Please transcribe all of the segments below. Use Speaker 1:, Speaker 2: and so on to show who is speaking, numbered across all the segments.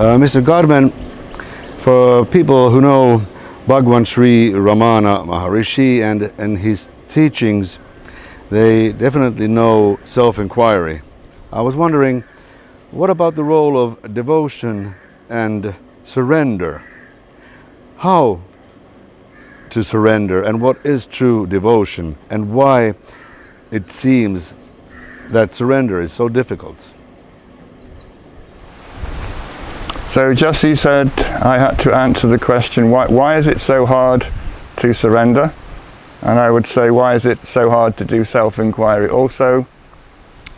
Speaker 1: Mr. Godman, for people who know Bhagwan Sri Ramana Maharishi and his teachings, they definitely know self-inquiry. I was wondering, what about the role of devotion and surrender? How to surrender, and what is true devotion, and why it seems that surrender is so difficult?
Speaker 2: So Jussi said I had to answer the question, why is it so hard to surrender? And I would say, why is it so hard to do self-inquiry? Also,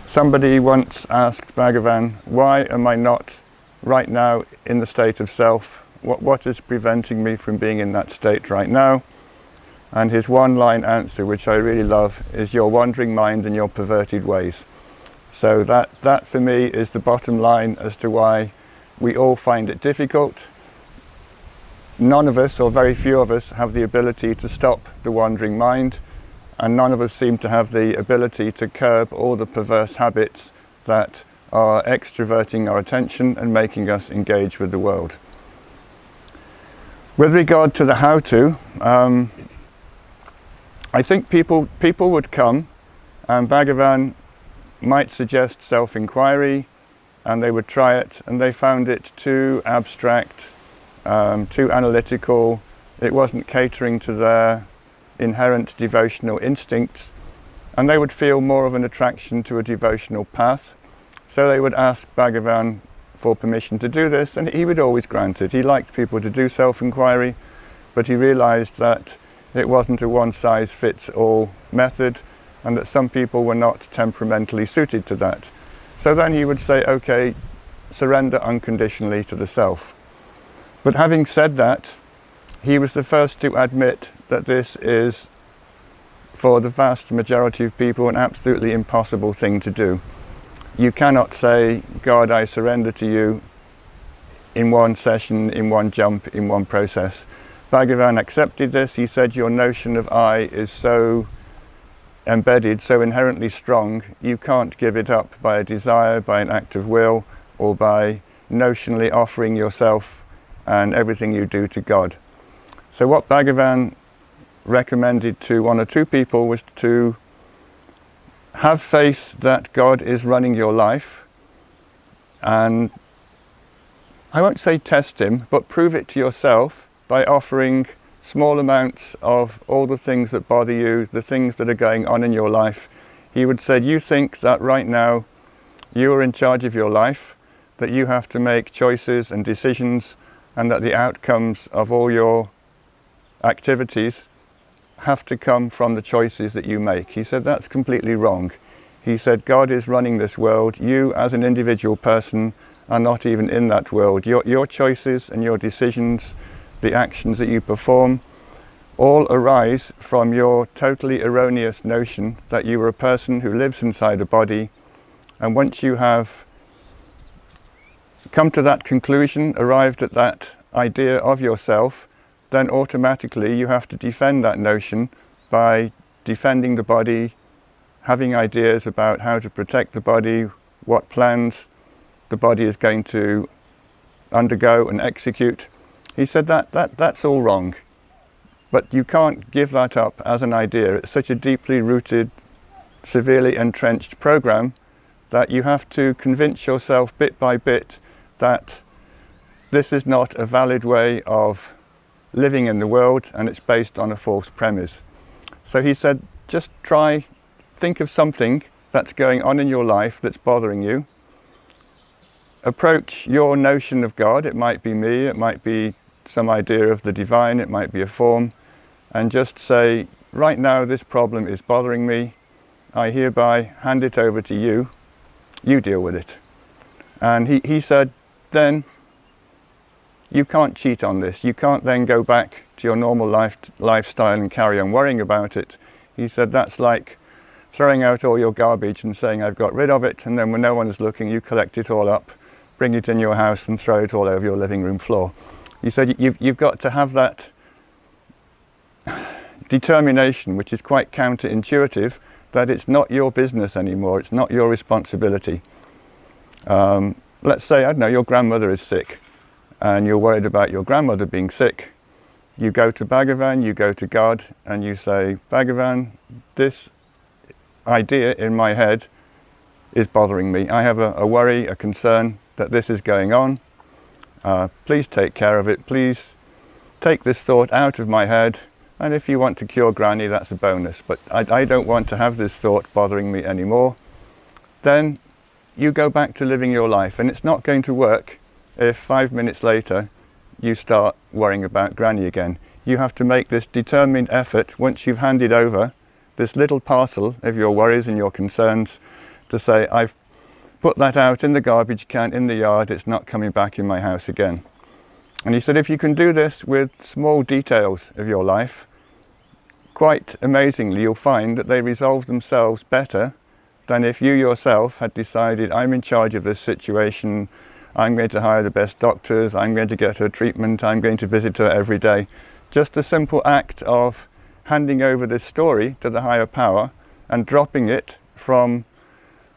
Speaker 2: somebody once asked Bhagavan, why am I not right now in the state of self? What is preventing me from being in that state right now? And his one-line answer, which I really love, is your wandering mind and your perverted ways. So that for me is the bottom line as to why we all find it difficult. None of us, or very few of us, have the ability to stop the wandering mind, and none of us seem to have the ability to curb all the perverse habits that are extroverting our attention and making us engage with the world. With regard to the how-to, I think people would come and Bhagavan might suggest self-inquiry, and they would try it, and they found it too abstract, too analytical. It wasn't catering to their inherent devotional instincts, and they would feel more of an attraction to a devotional path. So they would ask Bhagavan for permission to do this, and he would always grant it. He liked people to do self-inquiry, but he realized that it wasn't a one-size-fits-all method, and that some people were not temperamentally suited to that. So then he would say, okay, surrender unconditionally to the self. But having said that, he was the first to admit that this is, for the vast majority of people, an absolutely impossible thing to do. You cannot say, God, I surrender to you in one session, in one jump, in one process. Bhagavan accepted this. He said, your notion of I is so embedded, so inherently strong, you can't give it up by a desire, by an act of will, or by notionally offering yourself and everything you do to God. So what Bhagavan recommended to one or two people was to have faith that God is running your life, and I won't say test him, but prove it to yourself by offering small amounts of all the things that bother you, the things that are going on in your life. He would say, you think that right now you are in charge of your life, that you have to make choices and decisions, and that the outcomes of all your activities have to come from the choices that you make. He said that's completely wrong. He said God is running this world. You as an individual person are not even in that world. Your choices and your decisions, the actions that you perform, all arise from your totally erroneous notion that you are a person who lives inside a body. And once you have come to that conclusion, arrived at that idea of yourself, then automatically you have to defend that notion by defending the body, having ideas about how to protect the body, what plans the body is going to undergo and execute. He said that's all wrong, but you can't give that up as an idea. It's such a deeply rooted, severely entrenched program that you have to convince yourself bit by bit that this is not a valid way of living in the world, and it's based on a false premise. So he said, just think of something that's going on in your life that's bothering you. Approach your notion of God. It might be me, it might be some idea of the divine, it might be a form, and just say, right now this problem is bothering me. I hereby hand it over to you. You deal with it. And he said, then you can't cheat on this. You can't then go back to your normal lifestyle and carry on worrying about it. He said that's like throwing out all your garbage and saying I've got rid of it, and then when no one is looking you collect it all up, bring it in your house and throw it all over your living room floor. He said you've got to have that determination, which is quite counterintuitive, that it's not your business anymore, it's not your responsibility. Let's say, I don't know, your grandmother is sick. and you're worried about your grandmother being sick, you go to Bhagavan, you go to God, and you say, Bhagavan, this idea in my head is bothering me. I have a worry, a concern that this is going on. Please take care of it. Please take this thought out of my head. And if you want to cure Granny, that's a bonus. But I don't want to have this thought bothering me anymore. Then you go back to living your life. And it's not going to work if 5 minutes later you start worrying about Granny again. You have to make this determined effort once you've handed over this little parcel of your worries and your concerns to say, I've put that out in the garbage can in the yard, it's not coming back in my house again. And he said, if you can do this with small details of your life, quite amazingly you'll find that they resolve themselves better than if you yourself had decided, I'm in charge of this situation, I'm going to hire the best doctors, I'm going to get her treatment, I'm going to visit her every day. Just the simple act of handing over this story to the higher power and dropping it from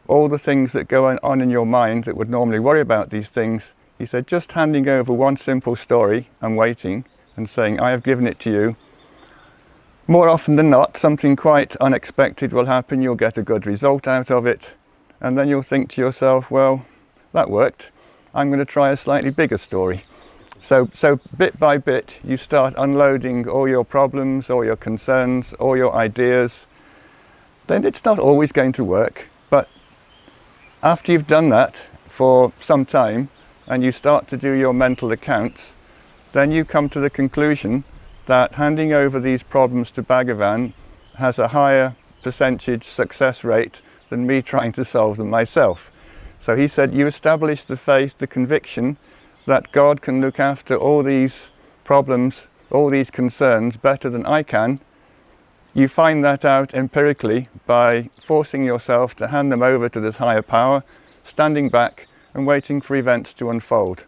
Speaker 2: all the things that go on in your mind that would normally worry about these things. He said, just handing over one simple story and waiting and saying, I have given it to you. More often than not, something quite unexpected will happen. You'll get a good result out of it. And then you'll think to yourself, well, that worked. I'm going to try a slightly bigger story. So bit by bit, you start unloading all your problems, all your concerns, all your ideas. Then it's not always going to work. But after you've done that for some time, and you start to do your mental accounts, then you come to the conclusion that handing over these problems to Bhagavan has a higher percentage success rate than me trying to solve them myself. So he said, you establish the faith, the conviction that God can look after all these problems, all these concerns better than I can. You find that out empirically by forcing yourself to hand them over to this higher power, standing back and waiting for events to unfold.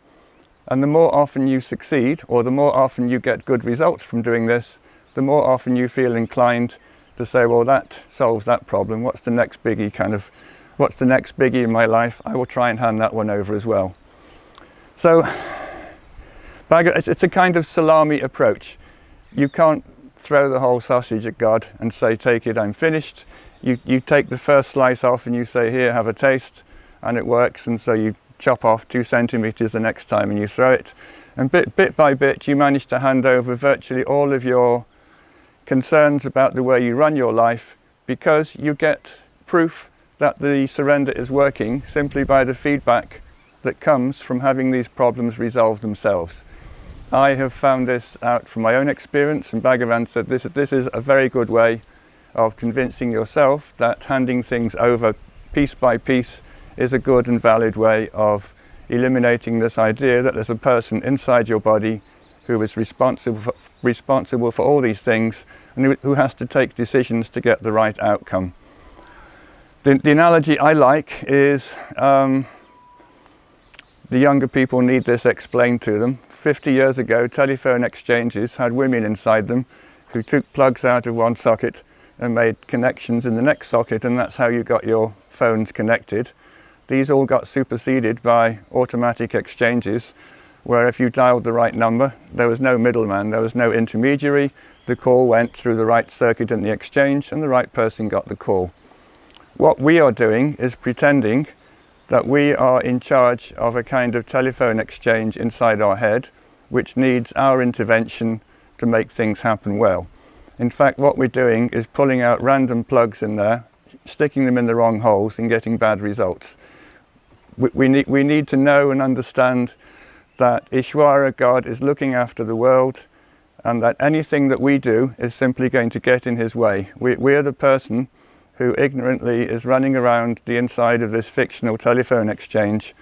Speaker 2: And the more often you succeed, or the more often you get good results from doing this, the more often you feel inclined to say, well, that solves that problem. What's the next biggie what's the next biggie in my life? I will try and hand that one over as well. So it's a kind of salami approach. You can't throw the whole sausage at God and say, take it, I'm finished. You take the first slice off and you say, here, have a taste, and it works, and so you chop off 2 centimeters the next time and you throw it. And bit by bit you manage to hand over virtually all of your concerns about the way you run your life, because you get proof that the surrender is working simply by the feedback that comes from having these problems resolve themselves. I have found this out from my own experience, and Bhagavan said this is a very good way of convincing yourself that handing things over piece by piece is a good and valid way of eliminating this idea that there's a person inside your body who is responsible for all these things and who has to take decisions to get the right outcome. The analogy I like is the younger people need this explained to them. 50 years ago, telephone exchanges had women inside them who took plugs out of one socket and made connections in the next socket, and that's how you got your phones connected. These all got superseded by automatic exchanges, where if you dialed the right number, there was no middleman, there was no intermediary. The call went through the right circuit in the exchange and the right person got the call. What we are doing is pretending that we are in charge of a kind of telephone exchange inside our head, which needs our intervention to make things happen well. In fact, what we're doing is pulling out random plugs in there, sticking them in the wrong holes and getting bad results. We need to know and understand that Ishwara, God, is looking after the world, and that anything that we do is simply going to get in his way. We're the person who ignorantly is running around the inside of this fictional telephone exchange,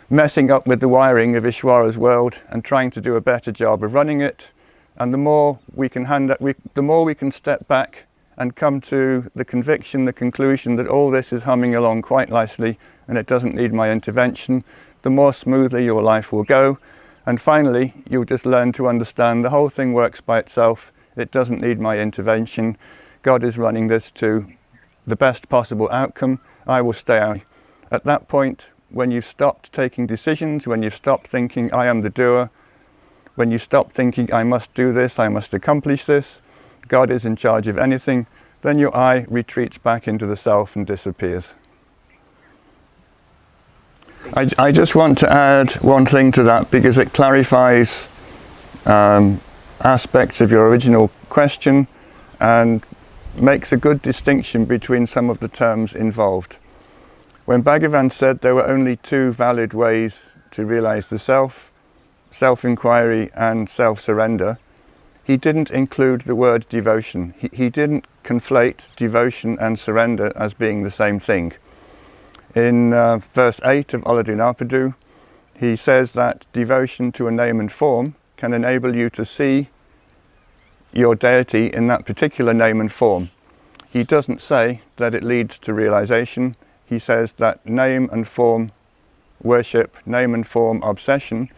Speaker 2: messing up with the wiring of Ishwara's world and trying to do a better job of running it. And the more we can step back and come to the conviction, the conclusion that all this is humming along quite nicely and it doesn't need my intervention, the more smoothly your life will go. And finally, you'll just learn to understand the whole thing works by itself. It doesn't need my intervention. God is running this to the best possible outcome. I will stay out. At that point, when you've stopped taking decisions, when you've stopped thinking, I am the doer, when you stop thinking, I must do this, I must accomplish this, God is in charge of anything, then your I retreats back into the self and disappears. I just want to add one thing to that because it clarifies aspects of your original question and makes a good distinction between some of the terms involved. When Bhagavan said there were only two valid ways to realize the self, self-inquiry and self-surrender, he didn't include the word devotion. He didn't conflate devotion and surrender as being the same thing. In verse 8 of Oladunapadu, he says that devotion to a name and form can enable you to see your deity in that particular name and form. He doesn't say that it leads to realization. He says that name and form worship, name and form obsession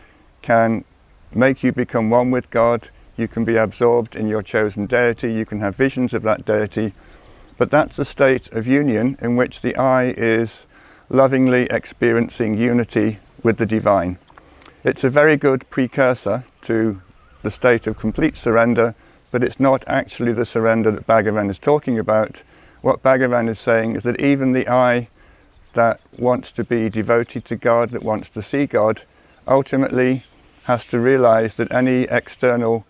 Speaker 2: can make you become one with God. You can be absorbed in your chosen deity. You can have visions of that deity. But that's a state of union in which the I is lovingly experiencing unity with the divine. It's a very good precursor to the state of complete surrender, but it's not actually the surrender that Bhagavan is talking about. What Bhagavan is saying is that even the I that wants to be devoted to God, that wants to see God, ultimately has to realize that any external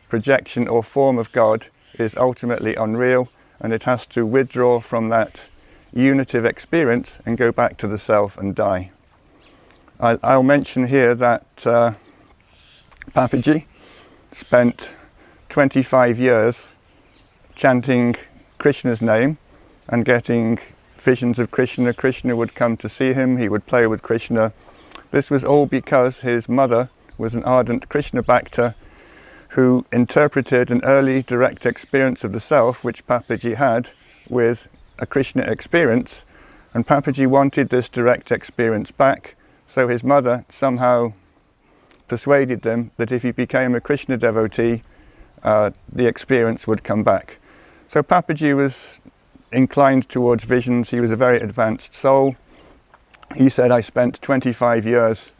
Speaker 2: projection or form of God is ultimately unreal, and it has to withdraw from that unitive experience and go back to the self and die. I'll mention here that Papaji spent 25 years chanting Krishna's name and getting visions of Krishna. Krishna would come to see him, he would play with Krishna. This was all because his mother was an ardent Krishna Bhakta who interpreted an early direct experience of the self which Papaji had with a Krishna experience, and Papaji wanted this direct experience back, so his mother somehow persuaded them that if he became a Krishna devotee, the experience would come back. So Papaji was inclined towards visions. He was a very advanced soul. He said, I spent 25 years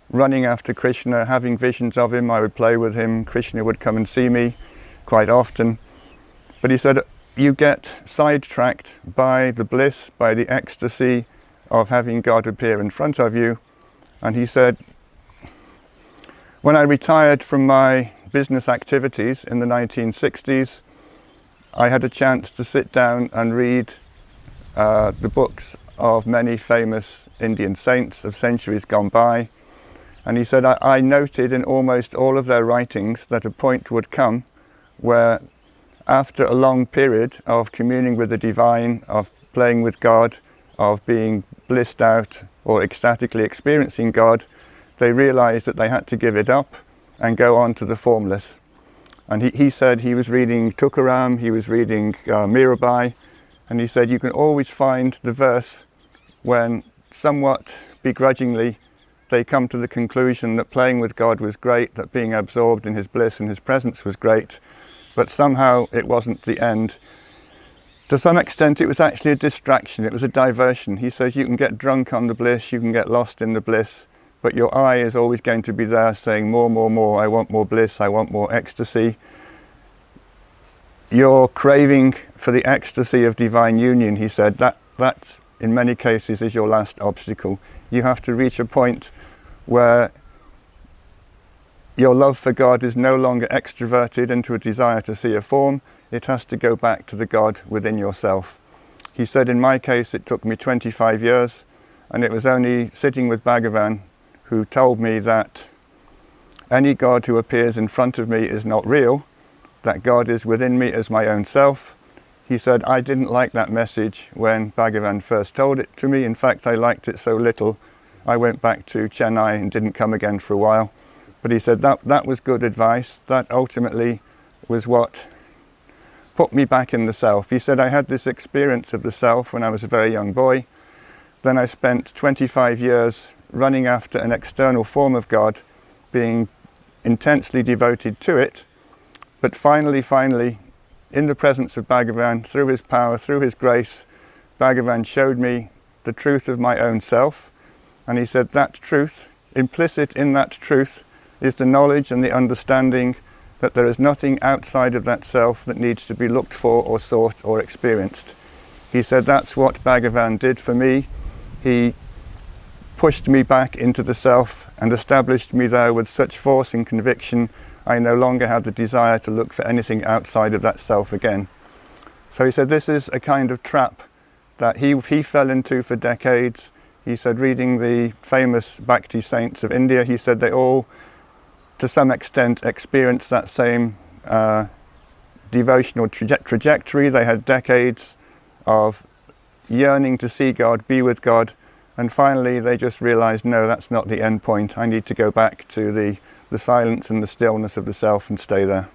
Speaker 2: running after Krishna, having visions of him. I would play with him. Krishna would come and see me quite often. But he said, you get sidetracked by the bliss, by the ecstasy of having God appear in front of you. And he said, when I retired from my business activities in the 1960s, I had a chance to sit down and read the books of many famous Indian saints of centuries gone by. And he said, I noted in almost all of their writings that a point would come where after a long period of communing with the divine, of playing with God, of being blissed out or ecstatically experiencing God, they realized that they had to give it up and go on to the formless. And he said he was reading Tukaram, he was reading Mirabai, and he said you can always find the verse when somewhat begrudgingly they come to the conclusion that playing with God was great, that being absorbed in his bliss and his presence was great, but somehow it wasn't the end. To some extent it was actually a distraction, it was a diversion. He says you can get drunk on the bliss, you can get lost in the bliss, but your I is always going to be there saying more, more, more, I want more bliss, I want more ecstasy. Your craving for the ecstasy of divine union, he said, that in many cases is your last obstacle. You have to reach a point where your love for God is no longer extroverted into a desire to see a form. It has to go back to the God within yourself. He said, in my case, it took me 25 years, and it was only sitting with Bhagavan who told me that any God who appears in front of me is not real, that God is within me as my own self. He said, I didn't like that message when Bhagavan first told it to me. In fact, I liked it so little, I went back to Chennai and didn't come again for a while. But he said that was good advice. That ultimately was what put me back in the self. He said, I had this experience of the self when I was a very young boy. Then I spent 25 years running after an external form of God, being intensely devoted to it. But finally, in the presence of Bhagavan, through his power, through his grace, Bhagavan showed me the truth of my own self. And he said that truth, implicit in that truth, is the knowledge and the understanding that there is nothing outside of that self that needs to be looked for or sought or experienced. He said that's what Bhagavan did for me. He pushed me back into the self and established me there with such force and conviction I no longer had the desire to look for anything outside of that self again. So he said this is a kind of trap that he fell into for decades. He said reading the famous Bhakti saints of India, he said they all to some extent experienced that same devotional trajectory. They had decades of yearning to see God, be with God, and finally they just realized, no, that's not the end point. I need to go back to the silence and the stillness of the self and stay there.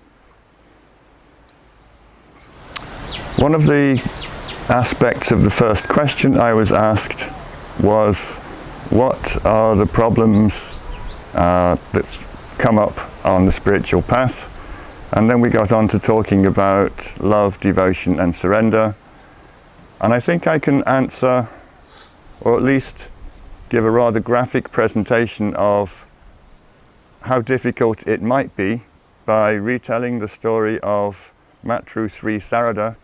Speaker 2: One of the aspects of the first question I was asked was, what are the problems that come up on the spiritual path? And then we got on to talking about love, devotion and surrender. And I think I can answer, or at least give a rather graphic presentation of how difficult it might be by retelling the story of Matru Sri Sarada,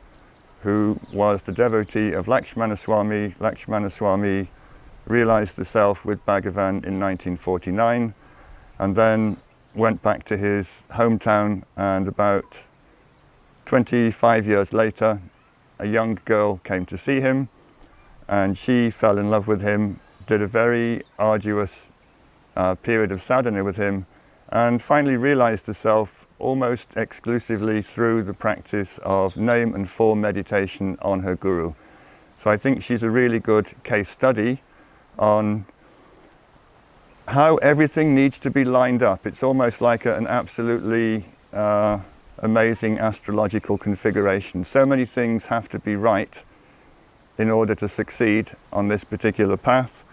Speaker 2: who was the devotee of Lakshmana Swami. Lakshmana Swami realized the self with Bhagavan in 1949 and then went back to his hometown, and about 25 years later a young girl came to see him and she fell in love with him, did a very arduous period of sadhana with him, and finally realized the self almost exclusively through the practice of name and form meditation on her guru. So I think she's a really good case study on how everything needs to be lined up. It's almost like an absolutely amazing astrological configuration. So many things have to be right in order to succeed on this particular path,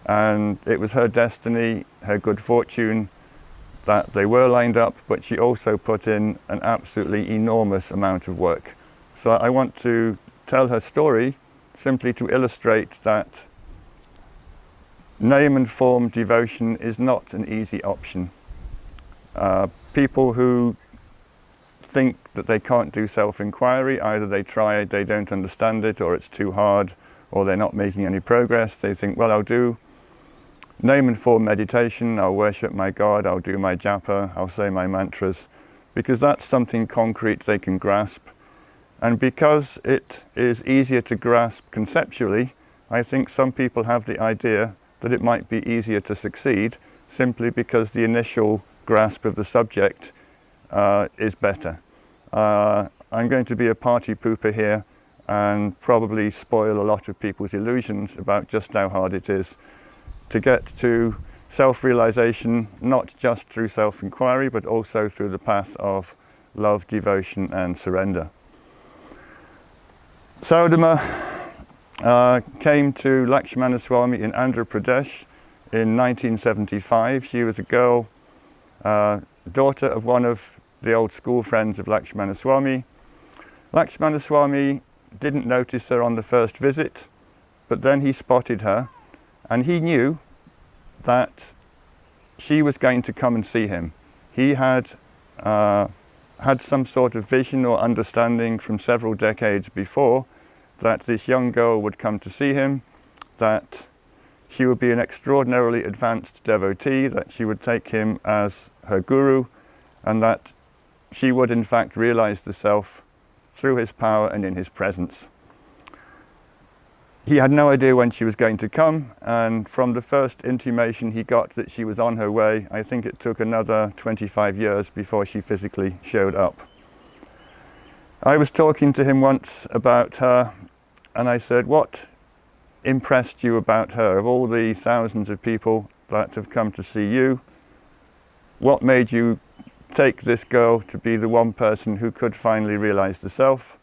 Speaker 2: and it was her destiny, her good fortune, that they were lined up, but she also put in an absolutely enormous amount of work. So I want to tell her story simply to illustrate that name and form devotion is not an easy option. People who think that they can't do self-inquiry, either they try, they don't understand it, or it's too hard, or they're not making any progress. They think, well, I'll do name and form meditation, I'll worship my God, I'll do my japa, I'll say my mantras, because that's something concrete they can grasp. And because it is easier to grasp conceptually, I think some people have the idea that it might be easier to succeed simply because the initial grasp of the subject is better. I'm going to be a party pooper here and probably spoil a lot of people's illusions about just how hard it is to get to self-realization, not just through self-inquiry, but also through the path of love, devotion and surrender. Saudama came to Lakshmana Swami in Andhra Pradesh in 1975. She was a girl, daughter of one of the old school friends of Lakshmana Swami. Lakshmana Swami didn't notice her on the first visit, but then he spotted her, and he knew that she was going to come and see him. He had had some sort of vision or understanding from several decades before that this young girl would come to see him, that she would be an extraordinarily advanced devotee, that she would take him as her guru, and that she would in fact realize the self through his power and in his presence. He had no idea when she was going to come, and from the first intimation he got that she was on her way, I think it took another 25 years before she physically showed up. I was talking to him once about her, and I said, what impressed you about her? Of all the thousands of people that have come to see you, what made you take this girl to be the one person who could finally realize the self?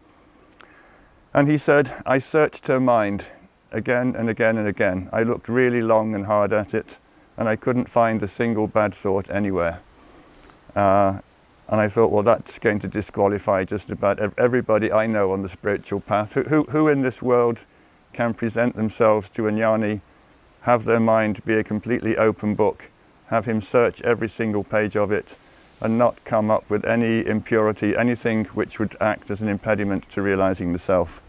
Speaker 2: And he said, I searched her mind again and again and again. I looked really long and hard at it, and I couldn't find a single bad thought anywhere. And I thought, well, that's going to disqualify just about everybody I know on the spiritual path. Who in this world can present themselves to a jnani have their mind be a completely open book, have him search every single page of it and not come up with any impurity, anything which would act as an impediment to realizing the self.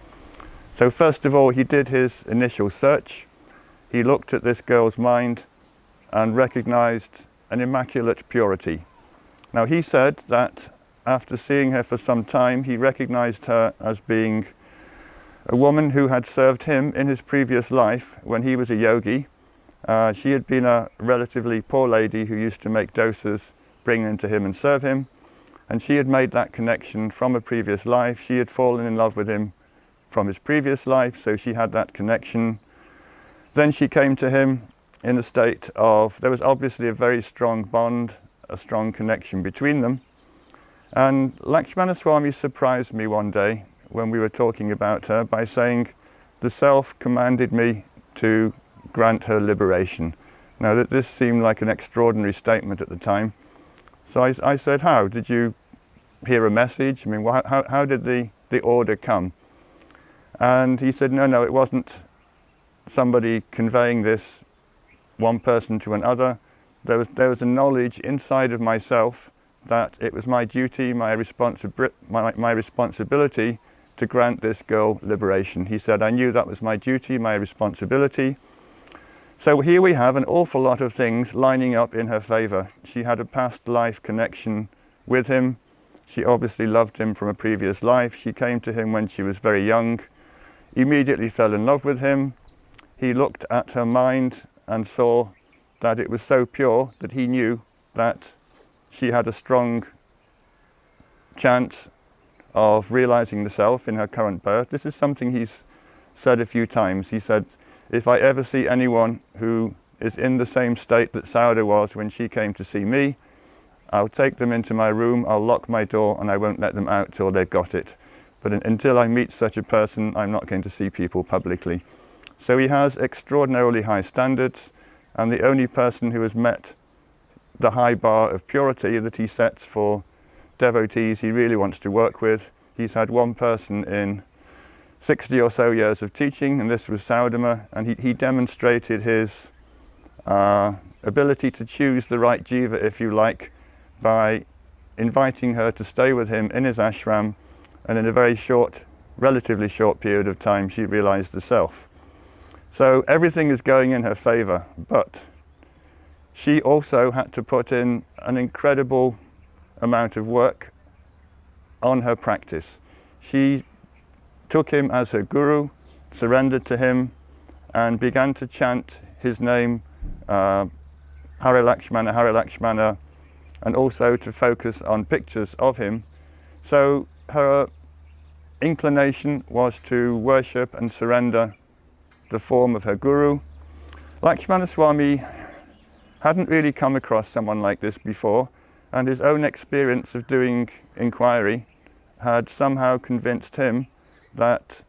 Speaker 2: So first of all, he did his initial search. He looked at this girl's mind and recognized an immaculate purity. Now he said that after seeing her for some time, he recognized her as being a woman who had served him in his previous life when he was a yogi. She had been a relatively poor lady who used to make dosas, bring them to him and serve him. And she had made that connection from a previous life. She had fallen in love with him from his previous life, so she had that connection. Then she came to him in a state of, there was obviously a very strong bond, a strong connection between them. And Lakshmana Swami surprised me one day when we were talking about her by saying, the self commanded me to grant her liberation. Now that this seemed like an extraordinary statement at the time. So I said, how? Did you hear a message? I mean, how did the order come? And he said, no, it wasn't somebody conveying this one person to another. There was a knowledge inside of myself that it was my duty, my responsibility to grant this girl liberation. He said, I knew that was my duty, my responsibility. So here we have an awful lot of things lining up in her favor. She had a past life connection with him. She obviously loved him from a previous life. She came to him when she was very young, immediately fell in love with him. He looked at her mind and saw that it was so pure that he knew that she had a strong chance of realizing the self in her current birth. This is something he's said a few times. He said, if I ever see anyone who is in the same state that Sauda was when she came to see me, I'll take them into my room, I'll lock my door, and I won't let them out till they've got it. But until I meet such a person, I'm not going to see people publicly. So he has extraordinarily high standards, and the only person who has met the high bar of purity that he sets for devotees he really wants to work with. He's had one person in 60 or so years of teaching, and this was Saudama, and he demonstrated his ability to choose the right jiva, if you like, by inviting her to stay with him in his ashram, and in a very short, relatively short period of time, she realized the self. So everything is going in her favor, but she also had to put in an incredible amount of work on her practice. She took him as her guru, surrendered to him, and began to chant his name, Hare Lakshmana, and also to focus on pictures of him. So her inclination was to worship and surrender the form of her guru. Lakshmana Swami hadn't really come across someone like this before, and his own experience of doing inquiry had somehow convinced him that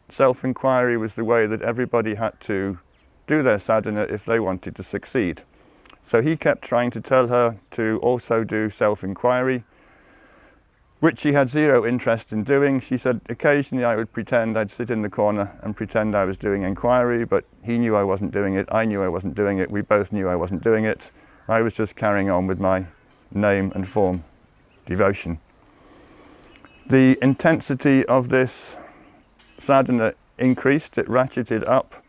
Speaker 2: self-inquiry was the way that everybody had to do their sadhana if they wanted to succeed. So he kept trying to tell her to also do self-inquiry, which she had zero interest in doing. She said, occasionally I would pretend, I'd sit in the corner and pretend I was doing inquiry, but he knew I wasn't doing it, I knew I wasn't doing it, we both knew I wasn't doing it. I was just carrying on with my name and form devotion. The intensity of this sadhana increased, it ratcheted up,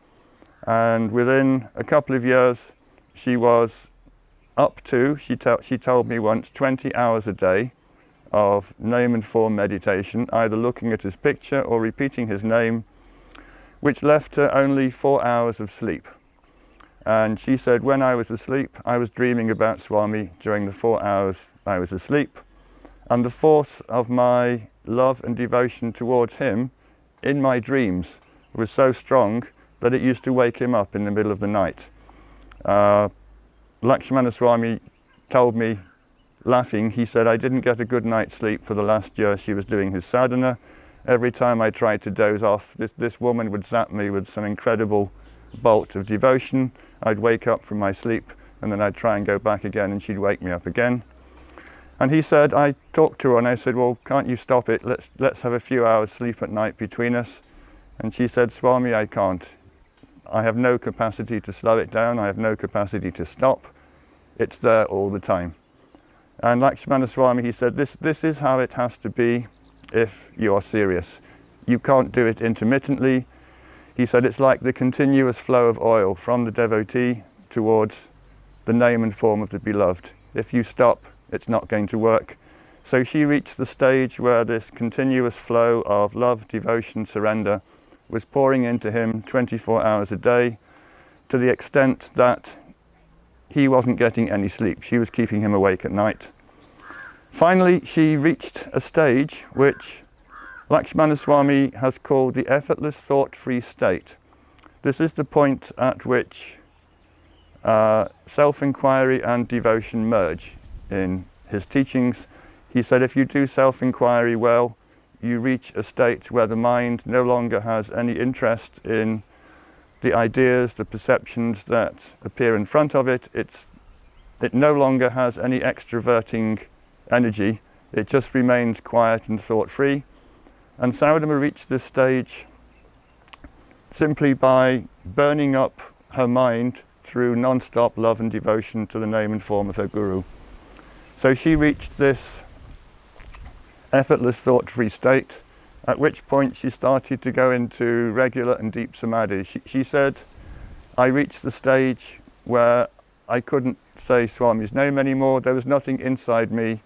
Speaker 2: and within a couple of years she was up to, she told me once, 20 hours a day of name and form meditation, either looking at his picture or repeating his name, which left her only 4 hours of sleep. And she said, when I was asleep, I was dreaming about Swami during the 4 hours I was asleep. And the force of my love and devotion towards him in my dreams was so strong that it used to wake him up in the middle of the night. Lakshmana Swami told me, laughing, he said, I didn't get a good night's sleep for the last year she was doing his sadhana. Every time I tried to doze off, this woman would zap me with some incredible bolt of devotion. I'd wake up from my sleep, and then I'd try and go back again, and she'd wake me up again. And he said, I talked to her, and I said, well, can't you stop it? Let's have a few hours sleep at night between us. And she said, Swami, I can't. I have no capacity to slow it down, I have no capacity to stop. It's there all the time. And Lakshmana Swami, he said, this is how it has to be if you are serious. You can't do it intermittently. He said it's like the continuous flow of oil from the devotee towards the name and form of the beloved. If you stop, it's not going to work. So she reached the stage where this continuous flow of love, devotion, surrender was pouring into him 24 hours a day, to the extent that he wasn't getting any sleep. She was keeping him awake at night. Finally, she reached a stage which Lakshmana Swami has called the effortless thought-free state. This is the point at which self-inquiry and devotion merge in his teachings. He said if you do self-inquiry well, you reach a state where the mind no longer has any interest in the ideas, the perceptions that appear in front of it. It no longer has any extroverting energy. It just remains quiet and thought-free. And Saudama reached this stage simply by burning up her mind through non-stop love and devotion to the name and form of her guru. So she reached this effortless thought-free state, at which point she started to go into regular and deep samadhi. She said, I reached the stage where I couldn't say Swami's name anymore. There was nothing inside me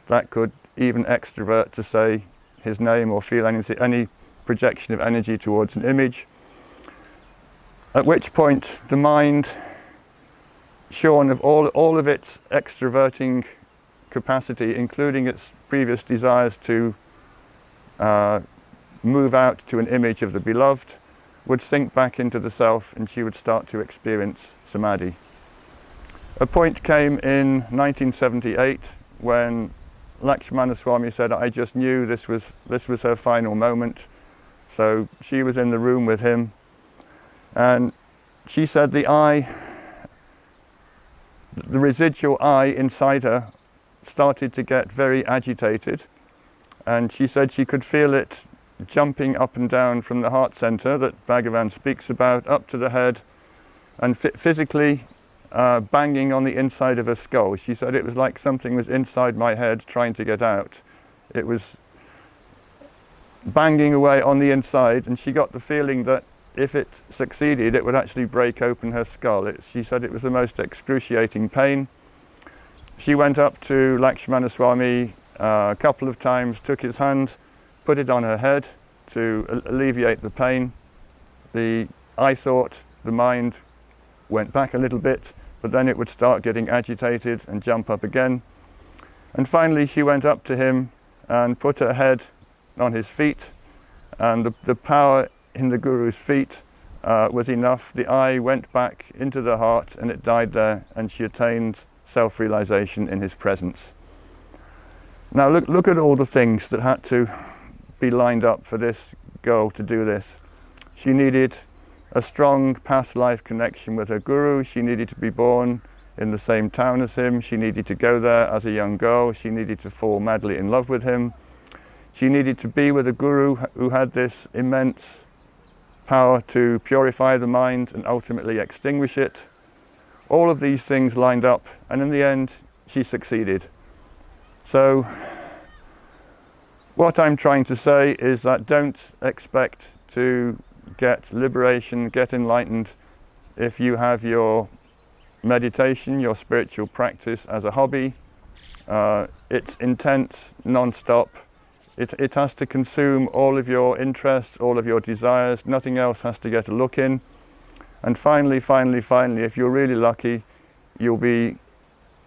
Speaker 2: that could even extrovert to say his name or feel anything, any projection of energy towards an image. At which point the mind, shorn of all of its extroverting capacity, including its previous desires to move out to an image of the beloved, would sink back into the self, and she would start to experience samadhi. A point came in 1978 when Lakshmana Swami said, I just knew this was her final moment. So she was in the room with him, and she said the residual I inside her started to get very agitated, and she said she could feel it jumping up and down from the heart center that Bhagavan speaks about up to the head, and physically banging on the inside of her skull. She said it was like something was inside my head trying to get out. It was banging away on the inside, and she got the feeling that if it succeeded, it would actually break open her skull. She said it was the most excruciating pain. She went up to Lakshmana Swami a couple of times, took his hand, put it on her head to alleviate the pain. I thought the mind went back a little bit, but then it would start getting agitated and jump up again. And finally she went up to him and put her head on his feet, and the power in the Guru's feet was enough. The eye went back into the heart and it died there, and she attained self-realization in his presence. Now look at all the things that had to be lined up for this girl to do this. She needed a strong past life connection with her Guru. She needed to be born in the same town as him. She needed to go there as a young girl. She needed to fall madly in love with him. She needed to be with a Guru who had this immense power to purify the mind and ultimately extinguish it. All of these things lined up, and in the end she succeeded. So what I'm trying to say is that don't expect to get liberation, get enlightened if you have your meditation, your spiritual practice as a hobby. It's intense, non-stop. It has to consume all of your interests, all of your desires. Nothing else has to get a look in. And finally, if you're really lucky, you'll be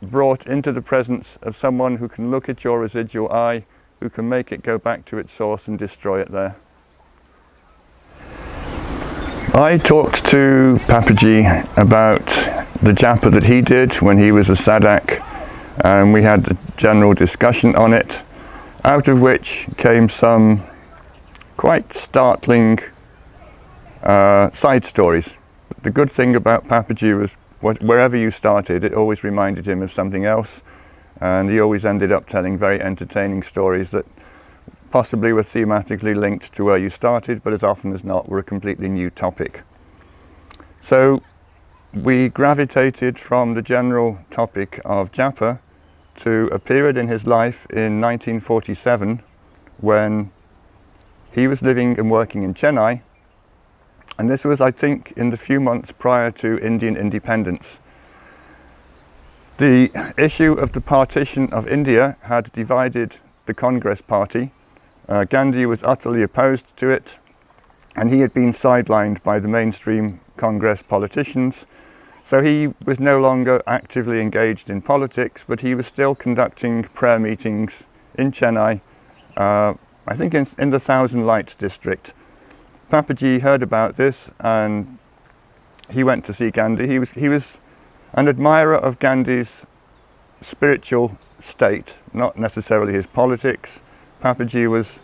Speaker 2: brought into the presence of someone who can look at your residual I, who can make it go back to its source and destroy it there. I talked to Papaji about the japa that he did when he was a sadhak, and we had a general discussion on it, out of which came some quite startling side stories. The good thing about Papaji was wherever you started, it always reminded him of something else, and he always ended up telling very entertaining stories that possibly were thematically linked to where you started, but as often as not were a completely new topic. So we gravitated from the general topic of Japa to a period in his life in 1947 when he was living and working in Chennai, and this was, I think, in the few months prior to Indian independence. The issue of the partition of India had divided the Congress party. Gandhi was utterly opposed to it, and he had been sidelined by the mainstream Congress politicians. So he was no longer actively engaged in politics, but he was still conducting prayer meetings in Chennai, I think in the Thousand Lights district. Papaji heard about this and he went to see Gandhi. He was an admirer of Gandhi's spiritual state, not necessarily his politics. Papaji was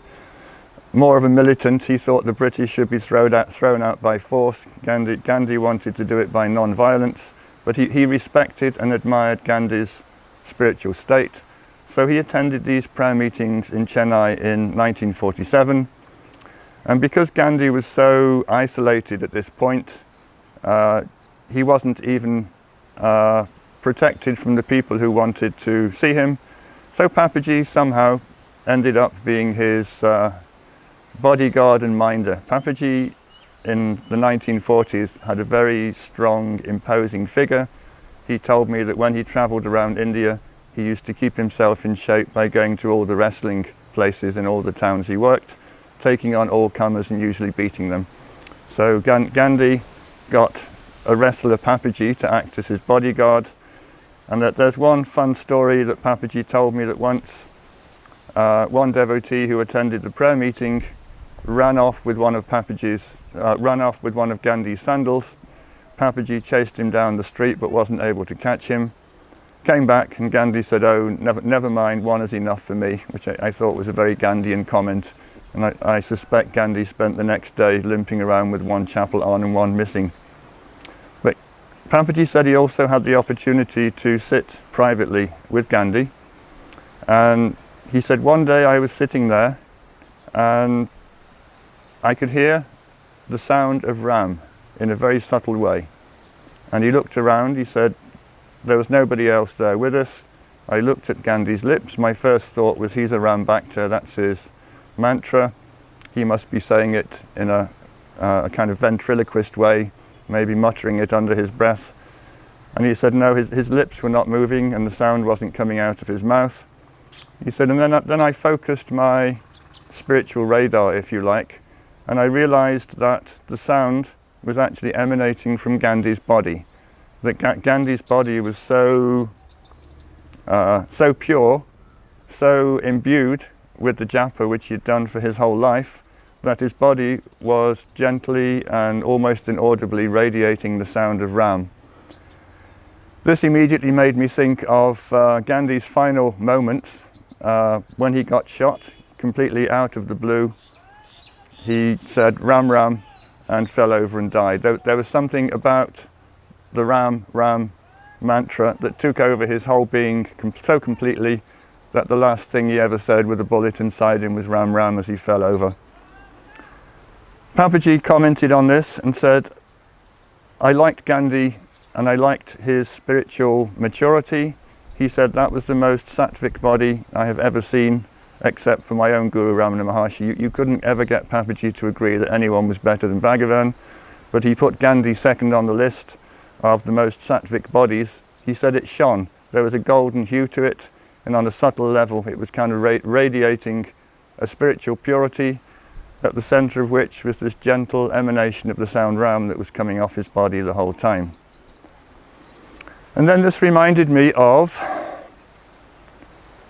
Speaker 2: more of a militant. He thought the British should be thrown out by force. Gandhi wanted to do it by non-violence, but he respected and admired Gandhi's spiritual state. So he attended these prayer meetings in Chennai in 1947. And because Gandhi was so isolated at this point, he wasn't even protected from the people who wanted to see him. So Papaji somehow ended up being his bodyguard and minder. Papaji in the 1940s had a very strong, imposing figure. He told me that when he travelled around India, he used to keep himself in shape by going to all the wrestling places in all the towns he worked, taking on all comers and usually beating them. So Gandhi got a wrestler, Papaji, to act as his bodyguard. And that there's one fun story that Papaji told me that once one devotee who attended the prayer meeting ran off with one of Gandhi's sandals. Papaji chased him down the street but wasn't able to catch him. Came back and Gandhi said, "Oh, never mind, one is enough for me," which I thought was a very Gandhian comment. And I suspect Gandhi spent the next day limping around with one chapel on and one missing. But Papaji said he also had the opportunity to sit privately with Gandhi. And he said, one day I was sitting there and I could hear the sound of Ram in a very subtle way. And he looked around, he said, there was nobody else there with us. I looked at Gandhi's lips. My first thought was, he's a Ram Bhakta, that's his mantra. He must be saying it in a kind of ventriloquist way, maybe muttering it under his breath. And he said, no, his lips were not moving and the sound wasn't coming out of his mouth. He said, and then I focused my spiritual radar, if you like, and I realized that the sound was actually emanating from Gandhi's body. That Gandhi's body was so pure, so imbued with the japa which he'd done for his whole life, that his body was gently and almost inaudibly radiating the sound of Ram. This immediately made me think of Gandhi's final moments when he got shot completely out of the blue. He said Ram Ram and fell over and died. There was something about the Ram Ram mantra that took over his whole being so completely that the last thing he ever said with a bullet inside him was Ram Ram as he fell over. Papaji commented on this and said, I liked Gandhi and I liked his spiritual maturity. He said that was the most sattvic body I have ever seen, except for my own guru Ramana Maharshi. You couldn't ever get Papaji to agree that anyone was better than Bhagavan, but he put Gandhi second on the list of the most sattvic bodies. He said it shone. There was a golden hue to it, and on a subtle level it was kind of radiating a spiritual purity, at the center of which was this gentle emanation of the sound Ram that was coming off his body the whole time. And then this reminded me of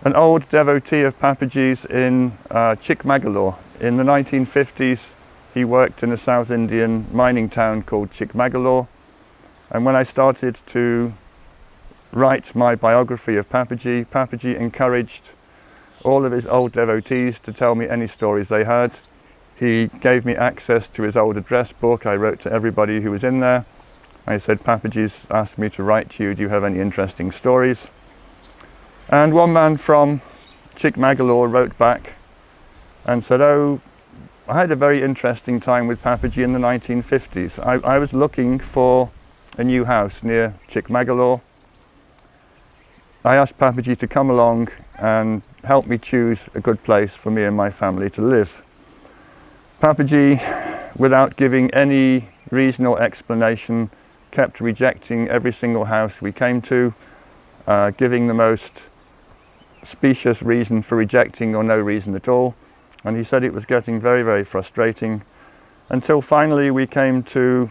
Speaker 2: an old devotee of Papaji's in Chikmagalur. In the 1950s, he worked in a South Indian mining town called Chikmagalur. And when I started to write my biography of Papaji, Papaji encouraged all of his old devotees to tell me any stories they had. He gave me access to his old address book. I wrote to everybody who was in there. I said, Papaji's asked me to write to you. Do you have any interesting stories? And one man from Chikmagalur wrote back and said, oh, I had a very interesting time with Papaji in the 1950s. I was looking for a new house near Chikmagalur. I asked Papaji to come along and help me choose a good place for me and my family to live. Papaji, without giving any reason or explanation, kept rejecting every single house we came to, giving the most specious reason for rejecting or no reason at all. And he said it was getting very, very frustrating, until finally we came to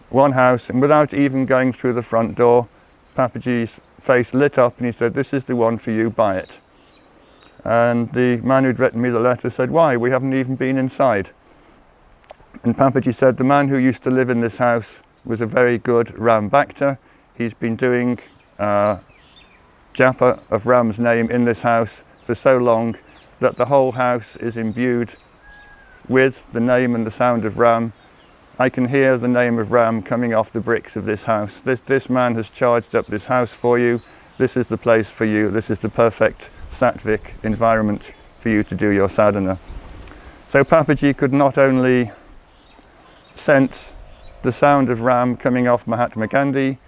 Speaker 2: one house, and without even going through the front door, Papaji's face lit up and he said, "This is the one for you, buy it." And the man who'd written me the letter said, "Why? We haven't even been inside." And Papaji said, "The man who used to live in this house was a very good Ram Bhakta. He's been doing Japa of Ram's name in this house for so long that the whole house is imbued with the name and the sound of Ram. I can hear the name of Ram coming off the bricks of this house. This man has charged up this house for you. This is the place for you. This is the perfect sattvic environment for you to do your sadhana." So Papaji could not only sense the sound of Ram coming off Mahatma Gandhi,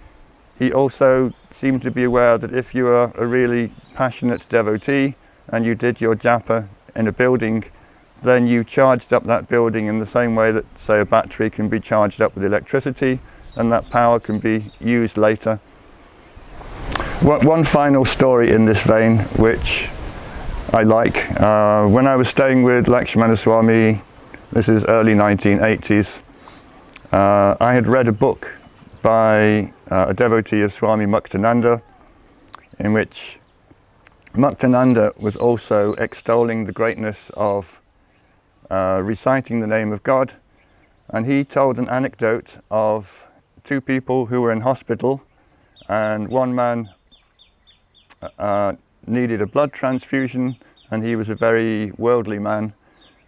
Speaker 2: he also seemed to be aware that if you are a really passionate devotee and you did your japa in a building, then you charged up that building in the same way that, say, a battery can be charged up with electricity, and that power can be used later. One final story in this vein, which I like. When I was staying with Lakshmana Swami, this is early 1980s, I had read a book by a devotee of Swami Muktananda, in which Muktananda was also extolling the greatness of reciting the name of God, and he told an anecdote of two people who were in hospital, and one man needed a blood transfusion, and he was a very worldly man,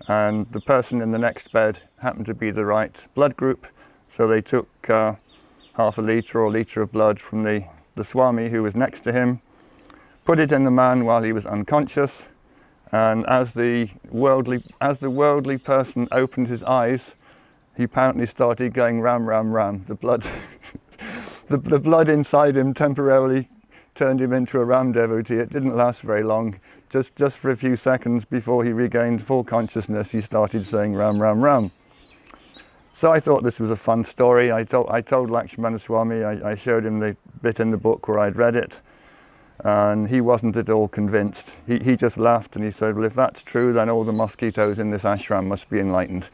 Speaker 2: and the person in the next bed happened to be the right blood group, so they took half a litre or litre of blood from the Swami who was next to him, put it in the man while he was unconscious, and as the worldly person opened his eyes, he apparently started going Ram, Ram, Ram. The blood, the blood inside him temporarily turned him into a Ram devotee. It didn't last very long. Just for a few seconds before he regained full consciousness, he started saying Ram, Ram, Ram. So I thought this was a fun story. I told Lakshmana Swami, I showed him the bit in the book where I'd read it, and he wasn't at all convinced. He just laughed and he said, "Well, if that's true, then all the mosquitoes in this ashram must be enlightened."